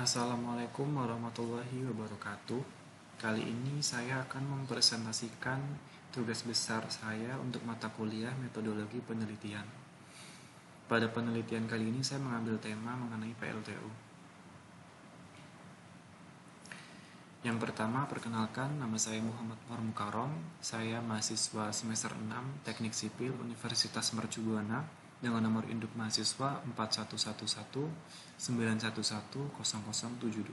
Assalamualaikum warahmatullahi wabarakatuh. Kali ini saya akan mempresentasikan tugas besar saya untuk mata kuliah metodologi penelitian. Pada penelitian kali ini saya mengambil tema mengenai PLTU. Yang pertama, perkenalkan, nama saya Muhammad Nur Mukarrom. Saya mahasiswa semester 6 Teknik Sipil Universitas Mercu Buana dengan nomor induk mahasiswa 411191100072.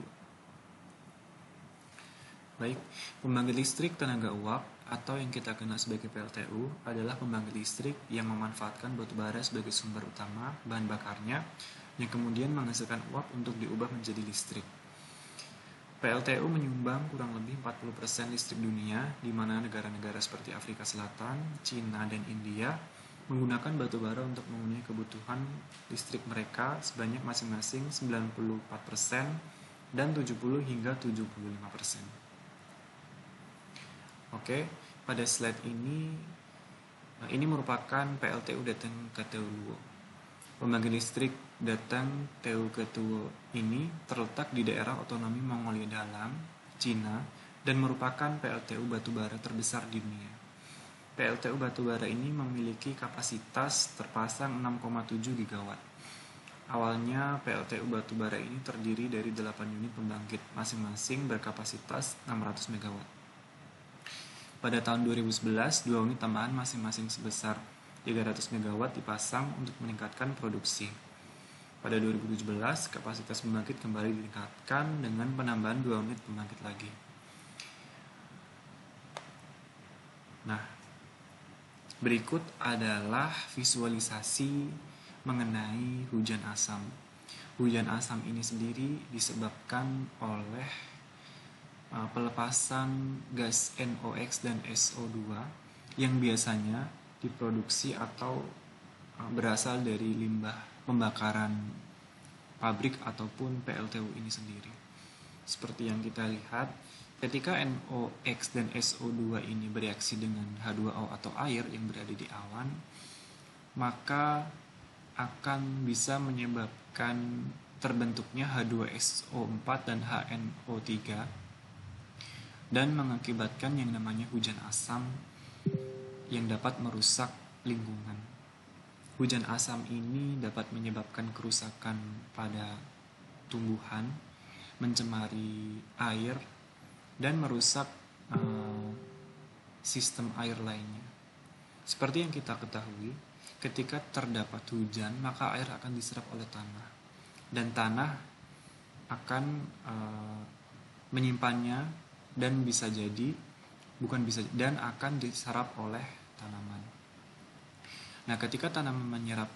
Baik, pembangkit listrik tenaga uap atau yang kita kenal sebagai PLTU adalah pembangkit listrik yang memanfaatkan batu bara sebagai sumber utama bahan bakarnya yang kemudian menghasilkan uap untuk diubah menjadi listrik. PLTU menyumbang kurang lebih 40% listrik dunia, di mana negara-negara seperti Afrika Selatan, Cina, dan India menggunakan batu bara untuk memenuhi kebutuhan listrik mereka sebanyak masing-masing 94% dan 70 hingga 75%. Oke, pada slide ini merupakan PLTU Datang Katuwo. Pembangkit listrik Datang Katuwo ini terletak di daerah otonomi Mongolia Dalam, Cina, dan merupakan PLTU batubara terbesar di dunia. PLTU batubara ini memiliki kapasitas terpasang 6,7 gigawatt. Awalnya PLTU batubara ini terdiri dari 8 unit pembangkit, masing-masing berkapasitas 600 megawatt. Pada tahun 2011, 2 unit tambahan masing-masing sebesar 300 megawatt dipasang untuk meningkatkan produksi. Pada 2017, kapasitas pembangkit kembali ditingkatkan dengan penambahan 2 unit pembangkit lagi. Nah, berikut adalah visualisasi mengenai hujan asam. Hujan asam ini sendiri disebabkan oleh pelepasan gas NOx dan SO2 yang biasanya diproduksi atau berasal dari limbah pembakaran pabrik ataupun PLTU ini sendiri. Seperti yang kita lihat, ketika NOx dan SO2 ini bereaksi dengan H2O atau air yang berada di awan, maka akan bisa menyebabkan terbentuknya H2SO4 dan HNO3 dan mengakibatkan yang namanya hujan asam yang dapat merusak lingkungan. Hujan asam ini dapat menyebabkan kerusakan pada tumbuhan, mencemari air, dan merusak sistem air lainnya. Seperti yang kita ketahui, ketika terdapat hujan, maka air akan diserap oleh tanah, dan tanah akan menyimpannya dan akan diserap oleh tanaman. Nah, ketika tanaman menyerap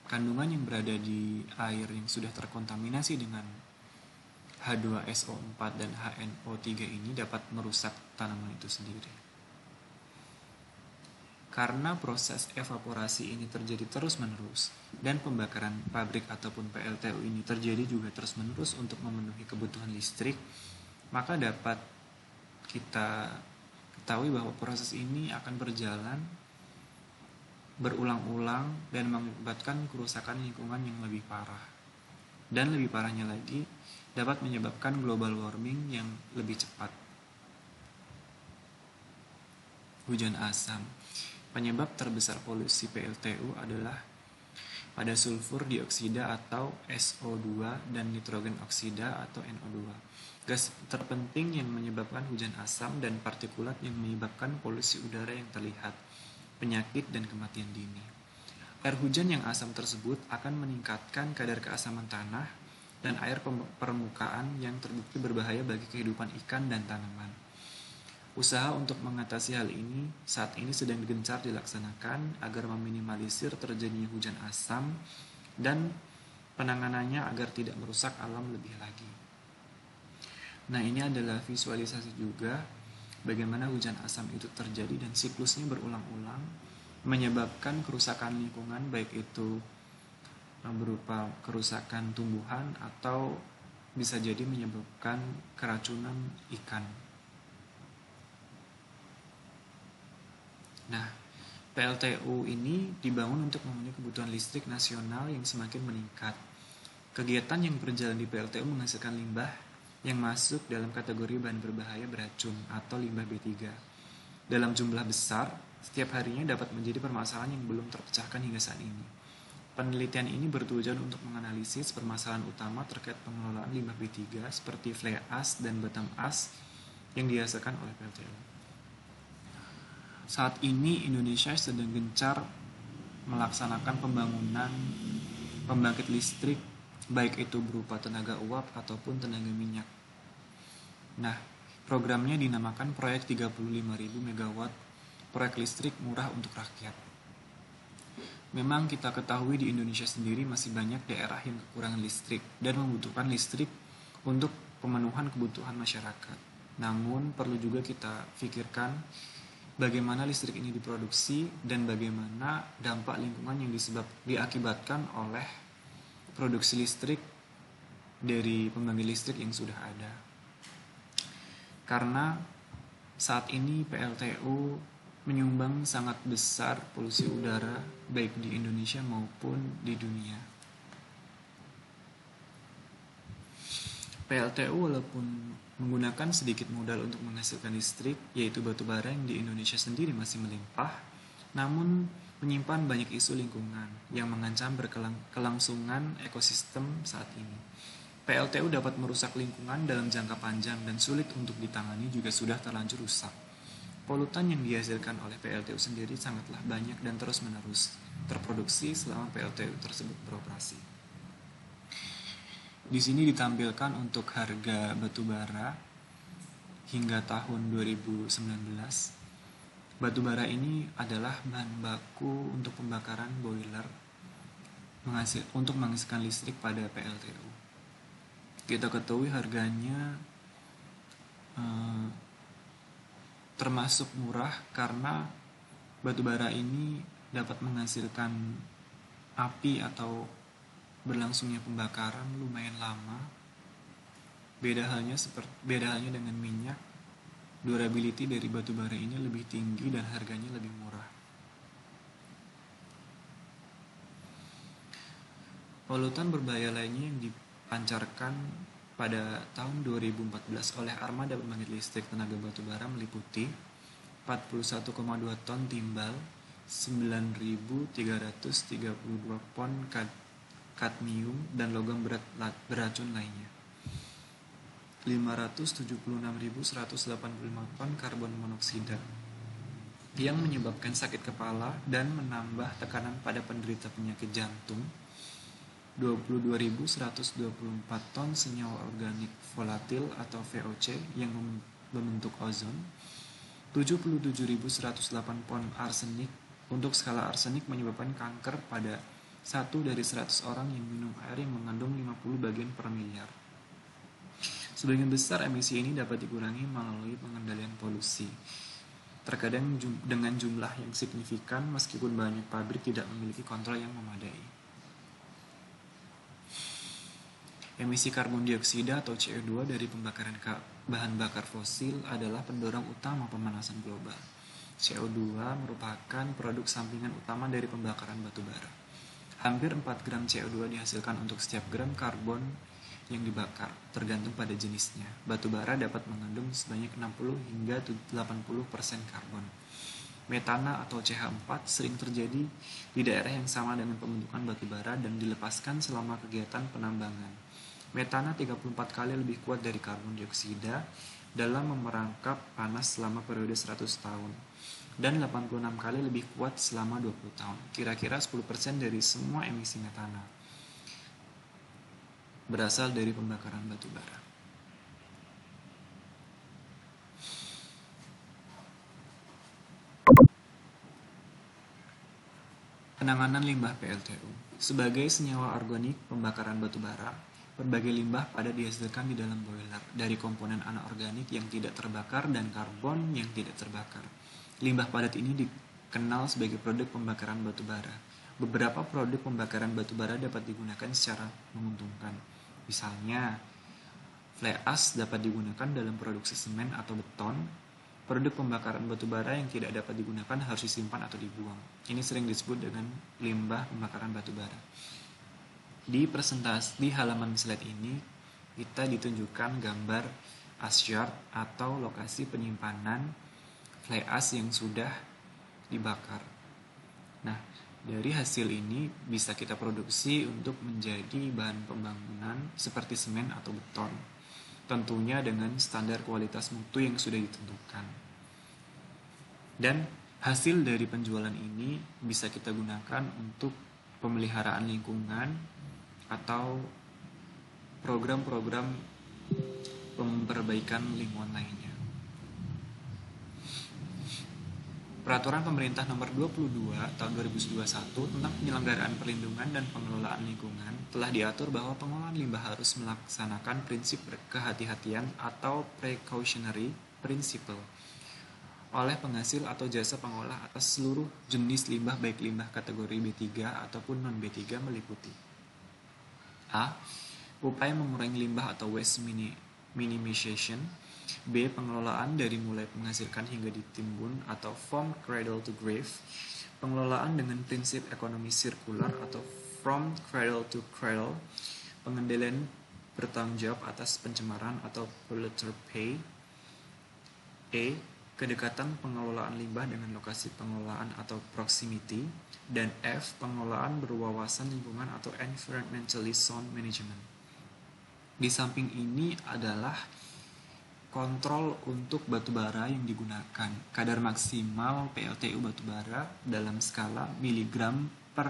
kandungan yang berada di air yang sudah terkontaminasi dengan H2SO4 dan HNO3 ini dapat merusak tanaman itu sendiri. Karena proses evaporasi ini terjadi terus-menerus dan pembakaran pabrik ataupun PLTU ini terjadi juga terus-menerus untuk memenuhi kebutuhan listrik, maka dapat kita ketahui bahwa proses ini akan berjalan berulang-ulang dan mengakibatkan kerusakan lingkungan yang lebih parah. Dan lebih parahnya lagi, dapat menyebabkan global warming yang lebih cepat. Hujan asam. Penyebab terbesar polusi PLTU adalah pada sulfur dioksida atau SO2 dan nitrogen oksida atau NO2. Gas terpenting yang menyebabkan hujan asam dan partikulat yang menyebabkan polusi udara yang terlihat, penyakit, dan kematian dini. Air hujan yang asam tersebut akan meningkatkan kadar keasaman tanah dan air permukaan yang terbukti berbahaya bagi kehidupan ikan dan tanaman. Usaha untuk mengatasi hal ini saat ini sedang gencar dilaksanakan agar meminimalisir terjadinya hujan asam dan penanganannya agar tidak merusak alam lebih lagi. Nah, ini adalah visualisasi juga bagaimana hujan asam itu terjadi dan siklusnya berulang-ulang menyebabkan kerusakan lingkungan, baik itu berupa kerusakan tumbuhan atau bisa jadi menyebabkan keracunan ikan. Nah, PLTU ini dibangun untuk memenuhi kebutuhan listrik nasional yang semakin meningkat. Kegiatan yang berjalan di PLTU menghasilkan limbah yang masuk dalam kategori bahan berbahaya beracun atau limbah B3. Dalam jumlah besar, setiap harinya dapat menjadi permasalahan yang belum terpecahkan hingga saat ini. Penelitian ini bertujuan untuk menganalisis permasalahan utama terkait pengelolaan limbah B3 seperti fly ash dan bottom ash yang dihasilkan oleh PLTU. Saat ini Indonesia sedang gencar melaksanakan pembangunan pembangkit listrik baik itu berupa tenaga uap ataupun tenaga minyak. Nah, programnya dinamakan Proyek 35.000 MW Proyek Listrik Murah untuk Rakyat. Memang kita ketahui di Indonesia sendiri masih banyak daerah yang kekurangan listrik dan membutuhkan listrik untuk pemenuhan kebutuhan masyarakat. Namun perlu juga kita pikirkan bagaimana listrik ini diproduksi dan bagaimana dampak lingkungan yang diakibatkan oleh produksi listrik dari pembangkit listrik yang sudah ada. Karena saat ini PLTU menyumbang sangat besar polusi udara baik di Indonesia maupun di dunia. PLTU walaupun menggunakan sedikit modal untuk menghasilkan listrik, yaitu batu bara yang di Indonesia sendiri masih melimpah, namun menyimpan banyak isu lingkungan yang mengancam kelangsungan ekosistem saat ini. PLTU dapat merusak lingkungan dalam jangka panjang dan sulit untuk ditangani juga sudah terlanjur rusak. Polutan yang dihasilkan oleh PLTU sendiri sangatlah banyak dan terus-menerus terproduksi selama PLTU tersebut beroperasi. Di sini ditampilkan untuk harga batu bara hingga tahun 2019. Batu bara ini adalah bahan baku untuk pembakaran boiler untuk menghasilkan listrik pada PLTU. Kita ketahui harganya termasuk murah karena batu bara ini dapat menghasilkan api atau berlangsungnya pembakaran lumayan lama. Beda halnya dengan minyak, durability dari batu bara ini lebih tinggi dan harganya lebih murah. Polutan berbahaya lainnya yang dipancarkan pada tahun 2014 oleh armada pembangkit listrik tenaga batu bara meliputi 41,2 ton timbal, 9.332 pon kadmium dan logam beracun lainnya, 576.185 ton karbon monoksida yang menyebabkan sakit kepala dan menambah tekanan pada penderita penyakit jantung, 22.124 ton senyawa organik volatil atau VOC yang membentuk ozon, 77.108 pon arsenik. Untuk skala arsenik menyebabkan kanker pada 1 dari 100 orang yang minum air yang mengandung 50 bagian per miliar. Sebagian besar emisi ini dapat dikurangi melalui pengendalian polusi. Terkadang dengan jumlah yang signifikan meskipun banyak pabrik tidak memiliki kontrol yang memadai. Emisi karbon dioksida atau CO2 dari pembakaran bahan bakar fosil adalah pendorong utama pemanasan global. CO2 merupakan produk sampingan utama dari pembakaran batu bara. Hampir 4 gram CO2 dihasilkan untuk setiap gram karbon yang dibakar, tergantung pada jenisnya. Batu bara dapat mengandung sebanyak 60 hingga 80% karbon. Metana atau CH4 sering terjadi di daerah yang sama dengan pembentukan batu bara dan dilepaskan selama kegiatan penambangan. Metana 34 kali lebih kuat dari karbon dioksida dalam memerangkap panas selama periode 100 tahun dan 86 kali lebih kuat selama 20 tahun. Kira-kira 10% dari semua emisi metana berasal dari pembakaran batu bara. Penanganan limbah PLTU. Sebagai senyawa organik pembakaran batu bara, berbagai limbah padat dihasilkan di dalam boiler dari komponen anorganik yang tidak terbakar dan karbon yang tidak terbakar. Limbah padat ini dikenal sebagai produk pembakaran batu bara. Beberapa produk pembakaran batu bara dapat digunakan secara menguntungkan. Misalnya, fly ash dapat digunakan dalam produksi semen atau beton. Produk pembakaran batu bara yang tidak dapat digunakan harus disimpan atau dibuang. Ini sering disebut dengan limbah pembakaran batu bara. Di halaman slide ini kita ditunjukkan gambar ash-yard atau lokasi penyimpanan fly ash yang sudah dibakar. Nah, dari hasil ini bisa kita produksi untuk menjadi bahan pembangunan seperti semen atau beton. Tentunya dengan standar kualitas mutu yang sudah ditentukan. Dan hasil dari penjualan ini bisa kita gunakan untuk pemeliharaan lingkungan atau program-program perbaikan lingkungan lainnya. Peraturan Pemerintah Nomor 22 Tahun 2021 tentang penyelenggaraan perlindungan dan pengelolaan lingkungan telah diatur bahwa pengelolaan limbah harus melaksanakan prinsip kehati-hatian atau precautionary principle oleh penghasil atau jasa pengolah atas seluruh jenis limbah baik limbah kategori B3 ataupun non-B3 meliputi A. Upaya mengurangi limbah atau waste minimization. B. Pengelolaan dari mulai menghasilkan hingga ditimbun atau from cradle to grave. Pengelolaan dengan prinsip ekonomi sirkular atau from cradle to cradle. Pengendalian bertanggung jawab atas pencemaran atau polluter pay. E. Kedekatan pengelolaan limbah dengan lokasi pengelolaan atau proximity. Dan F. Pengelolaan berwawasan lingkungan atau environmentally sound management. Di samping ini adalah kontrol untuk batubara yang digunakan. Kadar maksimal PLTU batubara dalam skala miligram per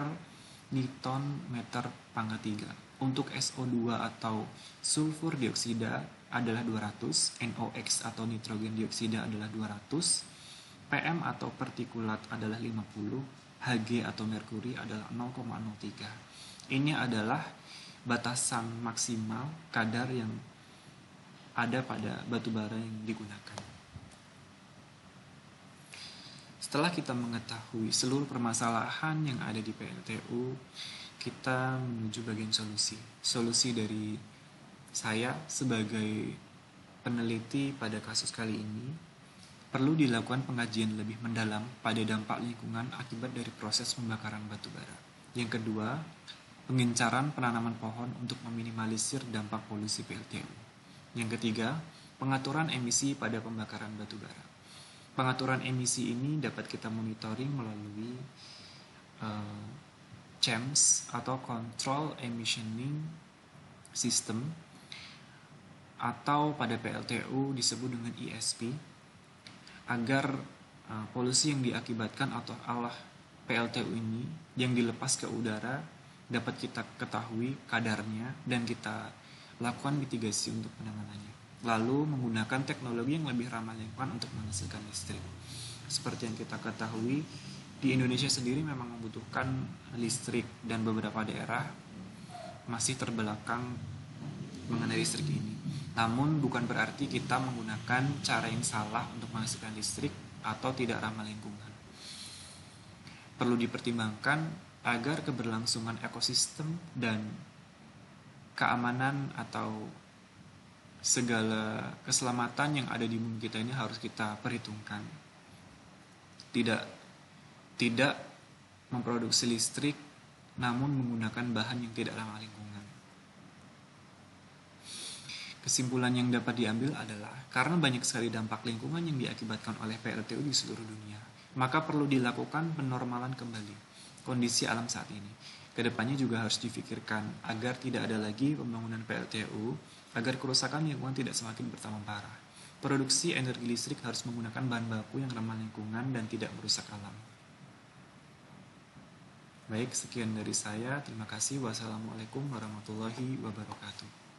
Newton meter pangkat 3. Untuk SO2 atau sulfur dioksida adalah 200, NOx atau nitrogen dioksida adalah 200, PM atau partikulat adalah 50, Hg atau merkuri adalah 0,03. Ini adalah batasan maksimal kadar yang ada pada batubara yang digunakan. Setelah kita mengetahui seluruh permasalahan yang ada di PLTU, kita menuju bagian solusi. Solusi dari saya sebagai peneliti pada kasus kali ini, perlu dilakukan pengkajian lebih mendalam pada dampak lingkungan akibat dari proses pembakaran batubara. Yang kedua, pengencaran penanaman pohon untuk meminimalisir dampak polusi PLTU. Yang ketiga, pengaturan emisi pada pembakaran batubara. Pengaturan emisi ini dapat kita monitoring melalui CEMS atau Control Emissioning System, atau pada PLTU disebut dengan ESP, agar polusi yang diakibatkan atau oleh PLTU ini yang dilepas ke udara dapat kita ketahui kadarnya dan kita lakukan mitigasi untuk penanganannya. Lalu menggunakan teknologi yang lebih ramah lingkungan untuk menghasilkan listrik. Seperti yang kita ketahui, di Indonesia sendiri memang membutuhkan listrik dan beberapa daerah masih terbelakang mengenai listrik ini. Namun bukan berarti kita menggunakan cara yang salah untuk menghasilkan listrik atau tidak ramah lingkungan. Perlu dipertimbangkan agar keberlangsungan ekosistem dan keamanan atau segala keselamatan yang ada di bumi kita ini harus kita perhitungkan. Tidak memproduksi listrik namun menggunakan bahan yang tidak ramah lingkungan. Kesimpulan yang dapat diambil adalah karena banyak sekali dampak lingkungan yang diakibatkan oleh PLTU di seluruh dunia, maka perlu dilakukan penormalan kembali kondisi alam saat ini. Kedepannya juga harus difikirkan agar tidak ada lagi pembangunan PLTU, agar kerusakan lingkungan tidak semakin bertambah parah. Produksi energi listrik harus menggunakan bahan baku yang ramah lingkungan dan tidak merusak alam. Baik, sekian dari saya. Terima kasih. Wassalamualaikum warahmatullahi wabarakatuh.